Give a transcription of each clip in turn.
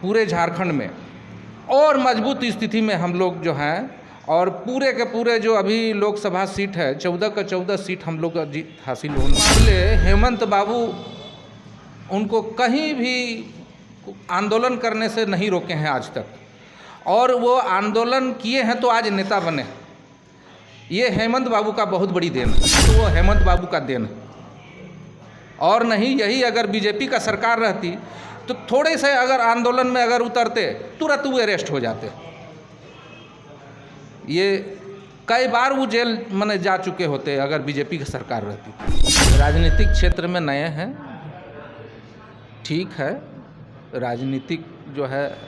पूरे झारखंड में और मजबूत स्थिति में हम लोग जो हैं, और पूरे के पूरे जो अभी लोकसभा सीट है 14 का 14 सीट हम लोग का जीत हासिल होने वाले। हेमंत बाबू उनको कहीं भी आंदोलन करने से नहीं रोके हैं आज तक, और वो आंदोलन किए हैं तो आज नेता बने। ये हेमंत बाबू का बहुत बड़ी देन है, तो वो हेमंत बाबू का देन है। और नहीं, यही अगर बीजेपी का सरकार रहती तो थोड़े से अगर आंदोलन में अगर उतरते तुरंत वो अरेस्ट हो जाते। ये कई बार वो जेल में जा चुके होते अगर बीजेपी की सरकार रहती। राजनीतिक क्षेत्र में नए हैं, ठीक है, राजनीतिक जो है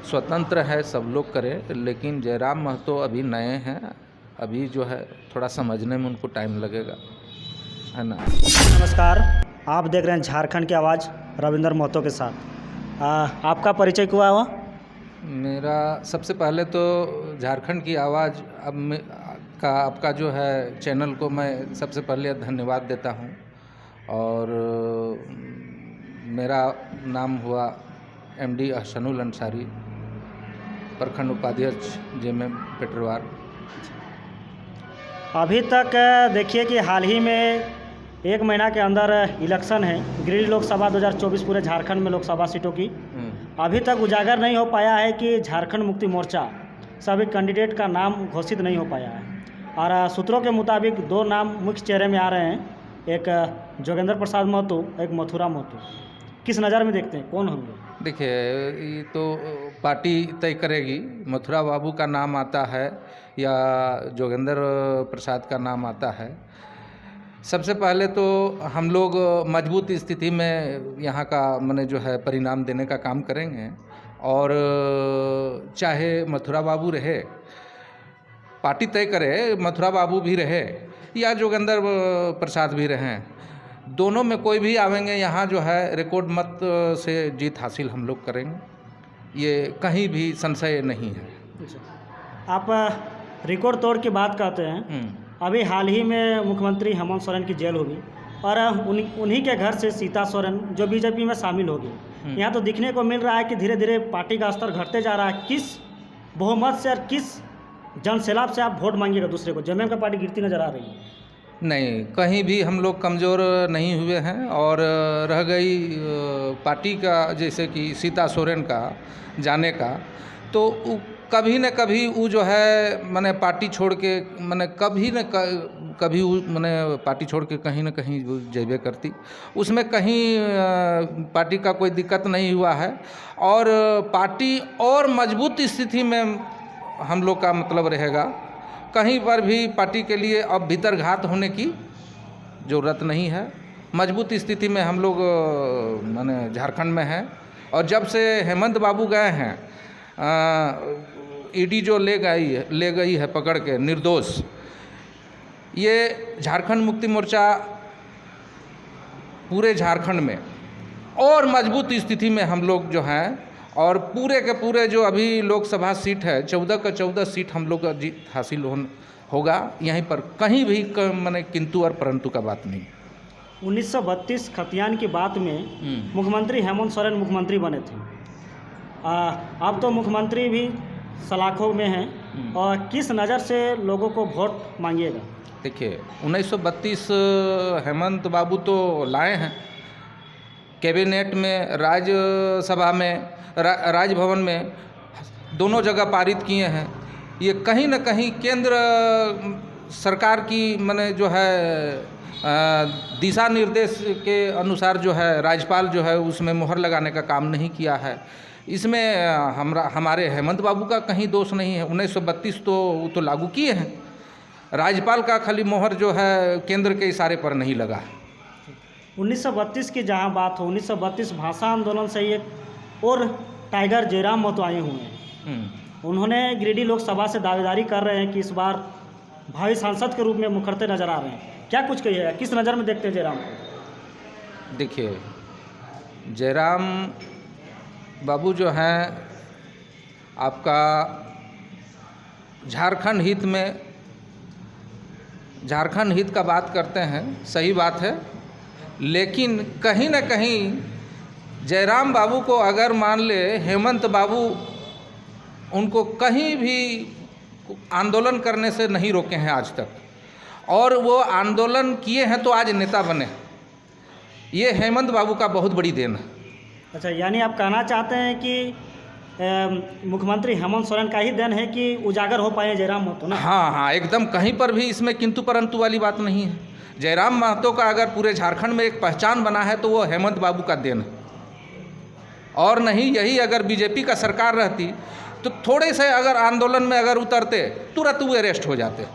स्वतंत्र है, सब लोग करें, लेकिन जयराम महतो अभी नए हैं, अभी जो है थोड़ा समझने में उनको टाइम लगेगा, है ना। नमस्कार, आप देख रहे हैं झारखंड की आवाज़ रविंदर महतो के साथ। आपका परिचय हुआ हुआ? मेरा सबसे पहले तो झारखंड की आवाज़ आपका जो है चैनल को मैं सबसे पहले धन्यवाद देता हूं। और मेरा नाम हुआ MD अहसनुल अंसारी, प्रखंड उपाध्यक्ष JMM पेटरवार। अभी तक देखिए कि हाल ही में 1 महीना के अंदर इलेक्शन है, गिरिडीह लोकसभा 2024 पूरे झारखंड में लोकसभा सीटों की। अभी तक उजागर नहीं हो पाया है कि झारखंड मुक्ति मोर्चा सभी कैंडिडेट का नाम घोषित नहीं हो पाया है। और सूत्रों के मुताबिक 2 नाम मुख्य चेहरे में आ रहे हैं, एक जोगेंद्र प्रसाद महतो, एक मथुरा महतो। किस नज़र में देखते हैं, कौन होंगे? देखिए, ये तो पार्टी तय करेगी। मथुरा बाबू का नाम आता है या जोगेंद्र प्रसाद का नाम आता है। सबसे पहले तो हम लोग मजबूत स्थिति में यहाँ का माने जो है परिणाम देने का काम करेंगे, और चाहे मथुरा बाबू रहे, पार्टी तय करे, मथुरा बाबू भी रहे या जोगेंद्र प्रसाद भी रहें, दोनों में कोई भी आवेंगे, यहाँ जो है रिकॉर्ड मत से जीत हासिल हम लोग करेंगे, ये कहीं भी संशय नहीं है। आप रिकॉर्ड तोड़ की बात करते हैं। अभी हाल ही में मुख्यमंत्री हेमंत सोरेन की जेल होगी, और उन्हीं के घर से सीता सोरेन जो बीजेपी में शामिल होगी। यहाँ तो दिखने को मिल रहा है कि धीरे धीरे पार्टी का स्तर घटते जा रहा है। किस बहुमत से और किस जनसैलाब से आप वोट मांगिएगा दूसरे को? JMM का पार्टी गिरती नजर आ रही है। नहीं, कहीं भी हम लोग कमज़ोर नहीं हुए हैं। और रह गई पार्टी का, जैसे कि सीता सोरेन का जाने का, तो कभी न कभी वो जो है मैंने पार्टी छोड़ के मैंने कभी मैंने पार्टी छोड़ के कहीं न कहीं जेबे करती, उसमें कहीं पार्टी का कोई दिक्कत नहीं हुआ है। और पार्टी और मजबूत स्थिति में हम लोग का मतलब रहेगा, कहीं पर भी पार्टी के लिए अब भीतरघात होने की ज़रूरत नहीं है। मजबूत स्थिति में हम लोग माने झारखंड में हैं। और जब से हेमंत बाबू गए हैं, ED जो ले गई है पकड़ के निर्दोष, ये झारखंड मुक्ति मोर्चा पूरे झारखंड में और मजबूत स्थिति में हम लोग जो हैं, और पूरे के पूरे जो अभी लोकसभा सीट है 14 का 14 सीट हम लोग का जीत हासिल होगा। यहीं पर कहीं भी माने किंतु और परंतु का बात नहीं। 1932 खतियान की बात में मुख्यमंत्री हेमंत सोरेन मुख्यमंत्री बने थे। अब तो मुख्यमंत्री भी सलाखों में हैं, और किस नज़र से लोगों को वोट मांगिएगा? देखिए, 1932 हेमंत बाबू तो लाए हैं कैबिनेट में, राज्यसभा में, राजभवन में, दोनों जगह पारित किए हैं। ये कहीं न कहीं केंद्र सरकार की माने जो है दिशा निर्देश के अनुसार जो है राज्यपाल जो है उसमें मोहर लगाने का काम नहीं किया है। इसमें हमारे हेमंत बाबू का कहीं दोष नहीं है। 1932 तो लागू किए हैं, राज्यपाल का खाली मोहर जो है केंद्र के इशारे पर नहीं लगा। 1932 की जहाँ बात हो, 1932 भाषा आंदोलन से एक और टाइगर जयराम महतो आए हुए हैं। उन्होंने गिरिडीह लोकसभा से दावेदारी कर रहे हैं कि इस बार भावी सांसद के रूप में मुखरते नजर आ रहे हैं। क्या कुछ कहिएगा, किस नज़र में देखते हैं जयराम को? देखिए, जयराम बाबू जो हैं आपका झारखंड हित का बात करते हैं, सही बात है, लेकिन कहीं न कहीं जयराम बाबू को अगर मान ले हेमंत बाबू उनको कहीं भी आंदोलन करने से नहीं रोके हैं आज तक, और वो आंदोलन किए हैं तो आज नेता बने, ये हेमंत बाबू का बहुत बड़ी देन है। अच्छा, यानी आप कहना चाहते हैं कि मुख्यमंत्री हेमंत सोरेन का ही देन है कि उजागर हो पाए जयराम महतो ना? हाँ, एकदम कहीं पर भी इसमें किंतु परंतु वाली बात नहीं है। जयराम महतो का अगर पूरे झारखंड में एक पहचान बना है तो वो हेमंत बाबू का देन है, और नहीं यही अगर बीजेपी का सरकार रहती तो थोड़े से अगर आंदोलन में अगर उतरते तुरंत वो अरेस्ट हो जाते।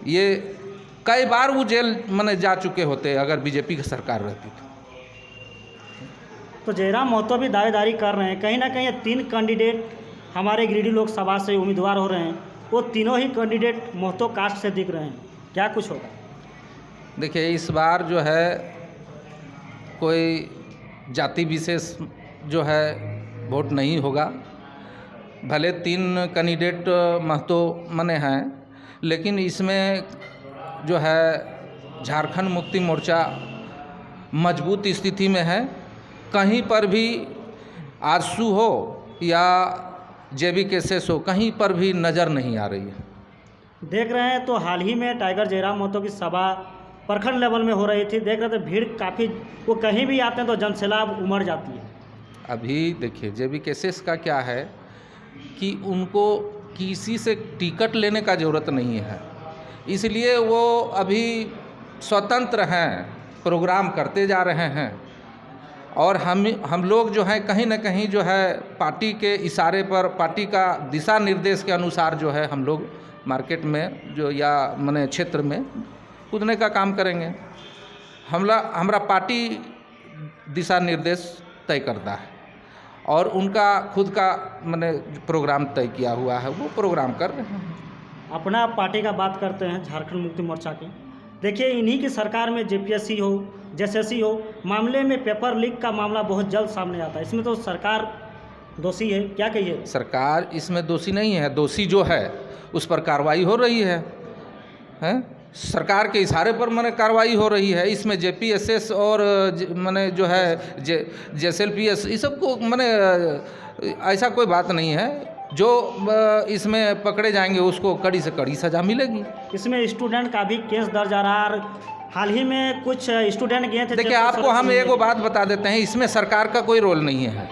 ये कई बार वो जेल माने जा चुके होते अगर बीजेपी की सरकार रहती तो जयराम महतो भी दावेदारी कर रहे हैं, कहीं ना कहीं 3 कैंडिडेट हमारे गिरिडीह लोकसभा से उम्मीदवार हो रहे हैं, वो तीनों ही कैंडिडेट महतो कास्ट से दिख रहे हैं, क्या कुछ होगा? देखिए, इस बार जो है कोई जाति विशेष जो है वोट नहीं होगा। भले 3 कैंडिडेट महतो मने हैं, लेकिन इसमें जो है झारखंड मुक्ति मोर्चा मजबूत स्थिति में है। कहीं पर भी आरसू हो या जेबी केसेस हो, कहीं पर भी नज़र नहीं आ रही है। देख रहे हैं तो हाल ही में टाइगर जयराम महतो की सभा प्रखंड लेवल में हो रही थी, देख रहे थे भीड़ काफ़ी, वो कहीं भी आते हैं तो जनसैलाब उमड़ जाती है। अभी देखिए, जेबी केसेस का क्या है कि उनको किसी से टिकट लेने का ज़रूरत नहीं है, इसलिए वो अभी स्वतंत्र हैं, प्रोग्राम करते जा रहे हैं। और हम लोग जो है कहीं ना कहीं जो है पार्टी के इशारे पर, पार्टी का दिशा निर्देश के अनुसार जो है हम लोग मार्केट में जो या माने क्षेत्र में कूदने का काम करेंगे। हमारा पार्टी दिशा निर्देश तय करता है और उनका खुद का माने प्रोग्राम तय किया हुआ है, वो प्रोग्राम कर रहे हैं। अपना पार्टी का बात करते हैं झारखंड मुक्ति मोर्चा की। देखिए, इन्हीं की सरकार में जेपीएससी हो, जेएसएससी हो, मामले में पेपर लीक का मामला बहुत जल्द सामने आता है, इसमें तो सरकार दोषी है, क्या कहिए? सरकार इसमें दोषी नहीं है, दोषी जो है उस पर कार्रवाई हो रही है, हैं? सरकार के इशारे पर माने कार्रवाई हो रही है। इसमें जेपीएसएस और माने जो है जेएसएलपीएस, ये सब को माने ऐसा कोई बात नहीं है। जो इसमें पकड़े जाएंगे उसको कड़ी से कड़ी सज़ा मिलेगी। इसमें स्टूडेंट का भी केस दर्ज आ रहा है, हाल ही में कुछ स्टूडेंट गए थे। देखिए, आपको हम एक बात बता देते हैं, इसमें सरकार का कोई रोल नहीं है,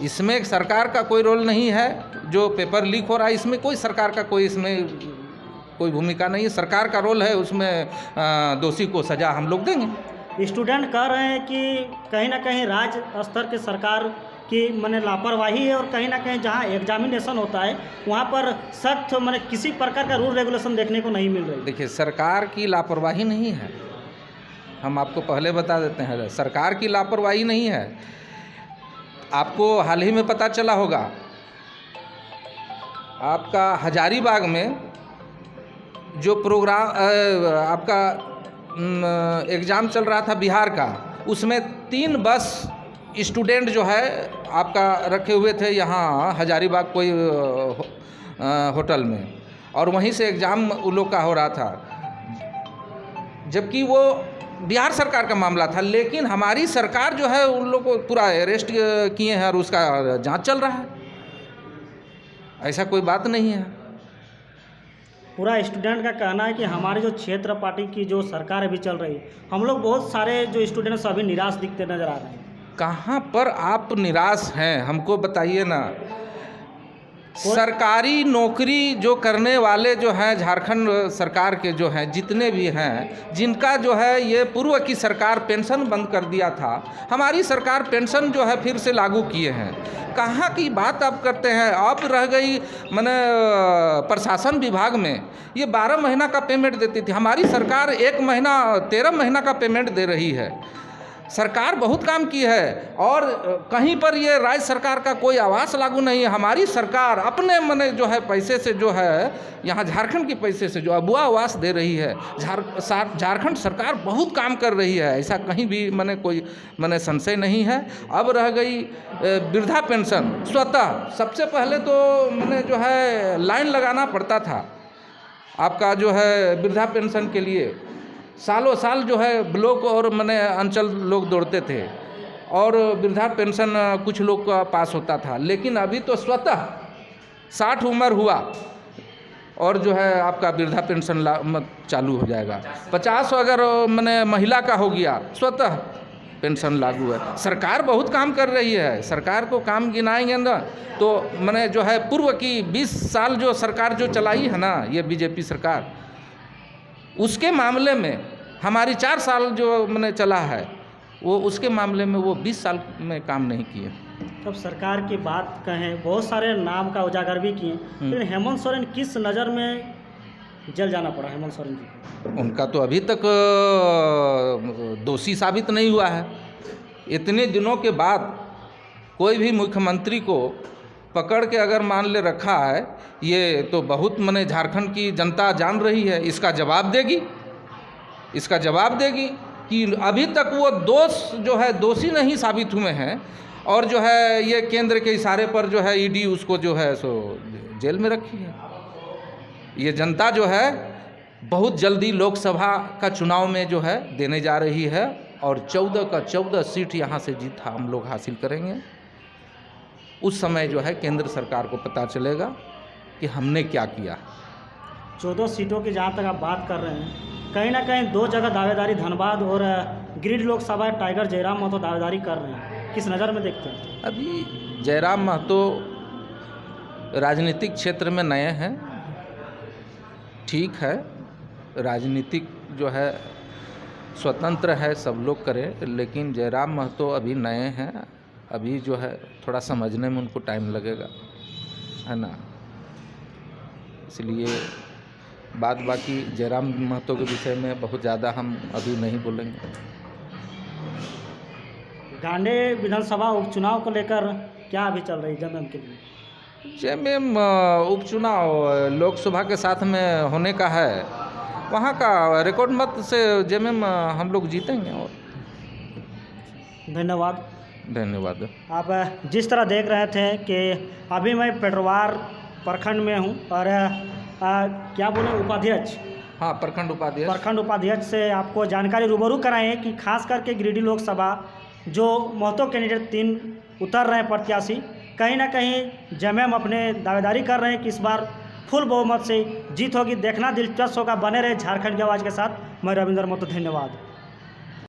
इसमें सरकार का कोई रोल नहीं है। जो पेपर लीक हो रहा है इसमें कोई सरकार का कोई भूमिका नहीं है। सरकार का रोल है, उसमें दोषी को सज़ा हम लोग देंगे। स्टूडेंट कह रहे हैं कि कहीं ना कहीं राज्य स्तर के सरकार की माने लापरवाही है, और कहीं ना कहीं जहां एग्जामिनेशन होता है वहां पर सख्त माने किसी प्रकार का रूल रेगुलेशन देखने को नहीं मिल रही। देखिए, सरकार की लापरवाही नहीं है, हम आपको पहले बता देते हैं, सरकार की लापरवाही नहीं है। आपको हाल ही में पता चला होगा, आपका हजारीबाग में जो प्रोग्राम आपका एग्ज़ाम चल रहा था बिहार का, उसमें 3 बस स्टूडेंट जो है आपका रखे हुए थे यहाँ हजारीबाग कोई होटल में, और वहीं से एग्ज़ाम उन लोग का हो रहा था, जबकि वो बिहार सरकार का मामला था। लेकिन हमारी सरकार जो है उन लोग को पूरा अरेस्ट किए हैं और उसका जांच चल रहा है, ऐसा कोई बात नहीं है। पूरा स्टूडेंट का कहना है कि हमारे जो क्षेत्र पार्टी की जो सरकार अभी चल रही है, हम लोग बहुत सारे जो स्टूडेंट्स अभी निराश दिखते नज़र आ रहे हैं। कहाँ पर आप निराश हैं, हमको बताइए ना। सरकारी नौकरी जो करने वाले जो हैं झारखंड सरकार के जो हैं जितने भी हैं, जिनका जो है ये पूर्व की सरकार पेंशन बंद कर दिया था, हमारी सरकार पेंशन जो है फिर से लागू किए हैं। कहाँ की बात आप करते हैं? अब रह गई माने प्रशासन विभाग में ये 12 महीना का पेमेंट देती थी, हमारी सरकार 1 महीना 13 महीना का पेमेंट दे रही है। सरकार बहुत काम की है, और कहीं पर ये राज्य सरकार का कोई आवास लागू नहीं है। हमारी सरकार अपने मने जो है पैसे से जो है यहाँ झारखंड के पैसे से जो अबुआ आवास दे रही है। झारखंड सरकार बहुत काम कर रही है, ऐसा कहीं भी मने कोई मने संशय नहीं है। अब रह गई वृद्धा पेंशन, स्वतः सबसे पहले तो मने जो है लाइन लगाना पड़ता था आपका जो है वृद्धा पेंशन के लिए, सालों साल जो है ब्लॉक और मने अंचल लोग दौड़ते थे, और वृद्धा पेंशन कुछ लोग का पास होता था, लेकिन अभी तो स्वतः 60 उम्र हुआ और जो है आपका वृद्धा पेंशन चालू हो जाएगा। 50 अगर मैंने महिला का हो गया, स्वतः पेंशन लागू है। सरकार बहुत काम कर रही है, सरकार को काम गिनाएंगे ना तो मैंने जो है पूर्व की 20 साल जो सरकार जो चलाई है ना, ये बीजेपी सरकार, उसके मामले में हमारी 4 साल जो मैंने चला है वो उसके मामले में वो 20 साल में काम नहीं किए। तब सरकार की बात कहें, बहुत सारे नाम का उजागर भी किए, लेकिन हेमंत सोरेन किस नज़र में जल जाना पड़ा हेमंत सोरेन जी? उनका तो अभी तक दोषी साबित नहीं हुआ है। इतने दिनों के बाद कोई भी मुख्यमंत्री को पकड़ के अगर मान ले रखा है, ये तो बहुत मैंने झारखंड की जनता जान रही है, इसका जवाब देगी, इसका जवाब देगी कि अभी तक वो दोषी नहीं साबित हुए हैं और जो है ये केंद्र के इशारे पर जो है ईडी उसको जो है सो जेल में रखी है। ये जनता जो है बहुत जल्दी लोकसभा का चुनाव में जो है देने जा रही है और 14 का 14 सीट यहाँ से जीत हम लोग हासिल करेंगे। उस समय जो है केंद्र सरकार को पता चलेगा कि हमने क्या किया। 14 सीटों की जहाँ तक आप बात कर रहे हैं, कहीं ना कहीं 2 जगह दावेदारी धनबाद और गिरिडीह लोकसभा टाइगर जयराम महतो दावेदारी कर रहे हैं, किस नज़र में देखते हैं? अभी जयराम महतो राजनीतिक क्षेत्र में नए हैं, ठीक है, राजनीतिक जो है स्वतंत्र है, सब लोग करें, लेकिन जयराम महतो अभी नए हैं, अभी जो है थोड़ा समझने में उनको टाइम लगेगा, है ना। इसलिए बाकी जयराम महतो के विषय में बहुत ज़्यादा हम अभी नहीं बोलेंगे। गांडे विधानसभा उपचुनाव को लेकर क्या अभी चल रही जेएमएम के लिए? जेएमएम उपचुनाव लोकसभा के साथ में होने का है, वहाँ का रिकॉर्ड मत से जेएमएम हम लोग जीतेंगे। और धन्यवाद। धन्यवाद। आप जिस तरह देख रहे थे कि अभी मैं पेटरवार प्रखंड में हूँ और क्या बोले उपाध्यक्ष, हाँ, प्रखंड उपाध्यक्ष से आपको जानकारी रूबरू कराएं हैं कि खास करके गिरिडीह लोकसभा जो महतो कैंडिडेट 3 उतर रहे हैं प्रत्याशी, कहीं ना कहीं जेएमएम अपने दावेदारी कर रहे हैं कि इस बार फुल बहुमत से जीत होगी। देखना दिलचस्प होगा। बने रहे झारखंड की आवाज़ के साथ। मैं रविंद्र महतो, धन्यवाद।